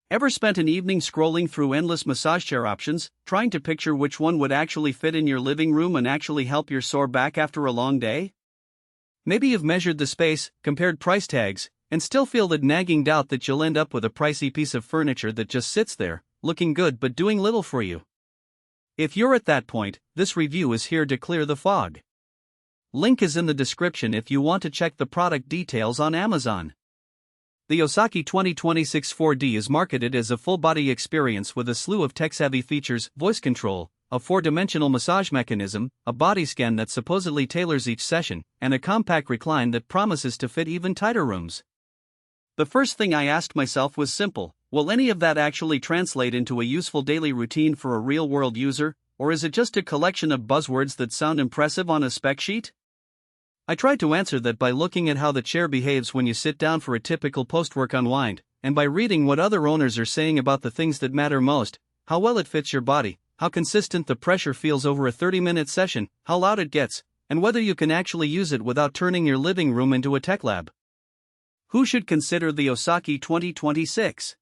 Ever spent an evening scrolling through endless massage chair options, trying to picture which one would actually fit in your living room and actually help your sore back after a long day? Maybe you've measured the space, compared price tags, and still feel that nagging doubt that you'll end up with a pricey piece of furniture that just sits there, looking good but doing little for you. If you're at that point, this review is here to clear the fog. Link is in the description if you want to check the product details on Amazon. The Osaki 2026 4D is marketed as a full-body experience with a slew of tech-savvy features: voice control, a 4-dimensional massage mechanism, a body scan that supposedly tailors each session, and a compact recline that promises to fit even tighter rooms. The first thing I asked myself was simple: will any of that actually translate into a useful daily routine for a real-world user, or is it just a collection of buzzwords that sound impressive on a spec sheet? I tried to answer that by looking at how the chair behaves when you sit down for a typical post-work unwind, and by reading what other owners are saying about the things that matter most: how well it fits your body, how consistent the pressure feels over a 30-minute session, how loud it gets, and whether you can actually use it without turning your living room into a tech lab. Who should consider the Osaki 2026?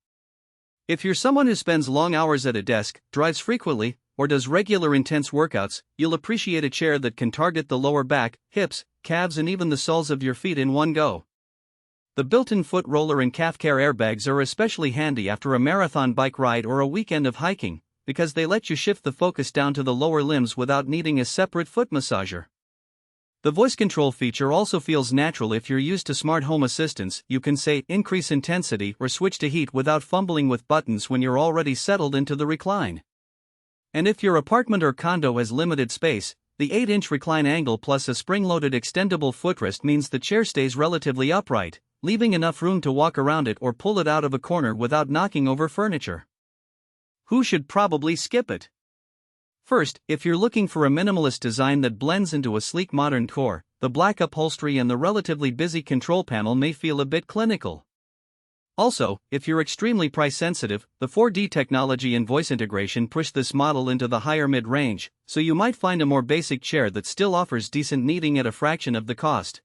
If you're someone who spends long hours at a desk, drives frequently, or does regular intense workouts, you'll appreciate a chair that can target the lower back, hips, calves, and even the soles of your feet in one go. The built-in foot roller and calf care airbags are especially handy after a marathon bike ride or a weekend of hiking, because they let you shift the focus down to the lower limbs without needing a separate foot massager. The voice control feature also feels natural if you're used to smart home assistants. You can say increase intensity or switch to heat without fumbling with buttons when you're already settled into the recline. And if your apartment or condo has limited space, the 8-inch recline angle plus a spring-loaded extendable footrest means the chair stays relatively upright, leaving enough room to walk around it or pull it out of a corner without knocking over furniture. Who should probably skip it? First, if you're looking for a minimalist design that blends into a sleek modern core, the black upholstery and the relatively busy control panel may feel a bit clinical. Also, if you're extremely price-sensitive, the 4D technology and voice integration push this model into the higher mid-range, so you might find a more basic chair that still offers decent kneading at a fraction of the cost.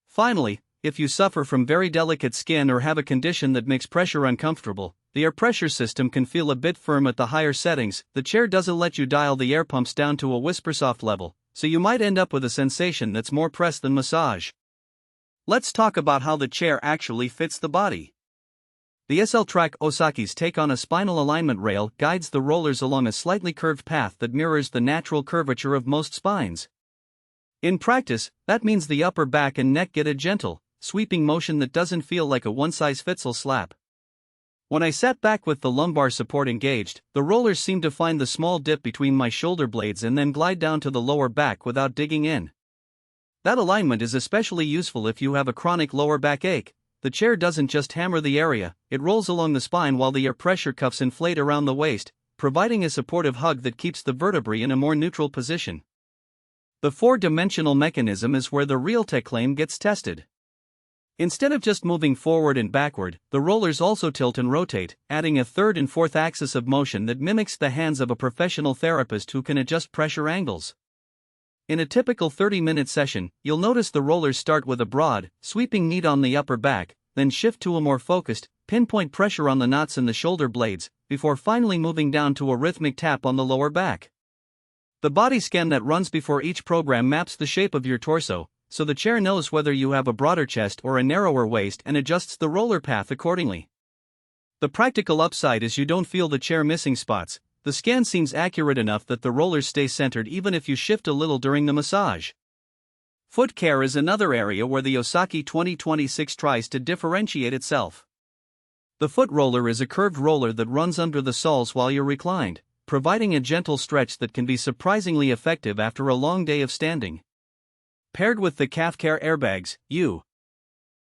Finally, if you suffer from very delicate skin or have a condition that makes pressure uncomfortable, the air pressure system can feel a bit firm at the higher settings. The chair doesn't let you dial the air pumps down to a whisper-soft level, so you might end up with a sensation that's more press than massage. Let's talk about how the chair actually fits the body. The SL Track Osaki's take on a spinal alignment rail guides the rollers along a slightly curved path that mirrors the natural curvature of most spines. In practice, that means the upper back and neck get a gentle, sweeping motion that doesn't feel like a one-size-fits-all slap. When I sat back with the lumbar support engaged, the rollers seemed to find the small dip between my shoulder blades and then glide down to the lower back without digging in. That alignment is especially useful if you have a chronic lower back ache. The chair doesn't just hammer the area, it rolls along the spine while the air pressure cuffs inflate around the waist, providing a supportive hug that keeps the vertebrae in a more neutral position. The 4-dimensional mechanism is where the real tech claim gets tested. Instead of just moving forward and backward, the rollers also tilt and rotate, adding a third and fourth axis of motion that mimics the hands of a professional therapist who can adjust pressure angles. In a typical 30-minute session, you'll notice the rollers start with a broad, sweeping knead on the upper back, then shift to a more focused, pinpoint pressure on the knots in the shoulder blades, before finally moving down to a rhythmic tap on the lower back. The body scan that runs before each program maps the shape of your torso, so the chair knows whether you have a broader chest or a narrower waist and adjusts the roller path accordingly. The practical upside is you don't feel the chair missing spots. The scan seems accurate enough that the rollers stay centered even if you shift a little during the massage. Foot care is another area where the Osaki 2026 tries to differentiate itself. The foot roller is a curved roller that runs under the soles while you're reclined, providing a gentle stretch that can be surprisingly effective after a long day of standing. Paired with the calf care airbags, you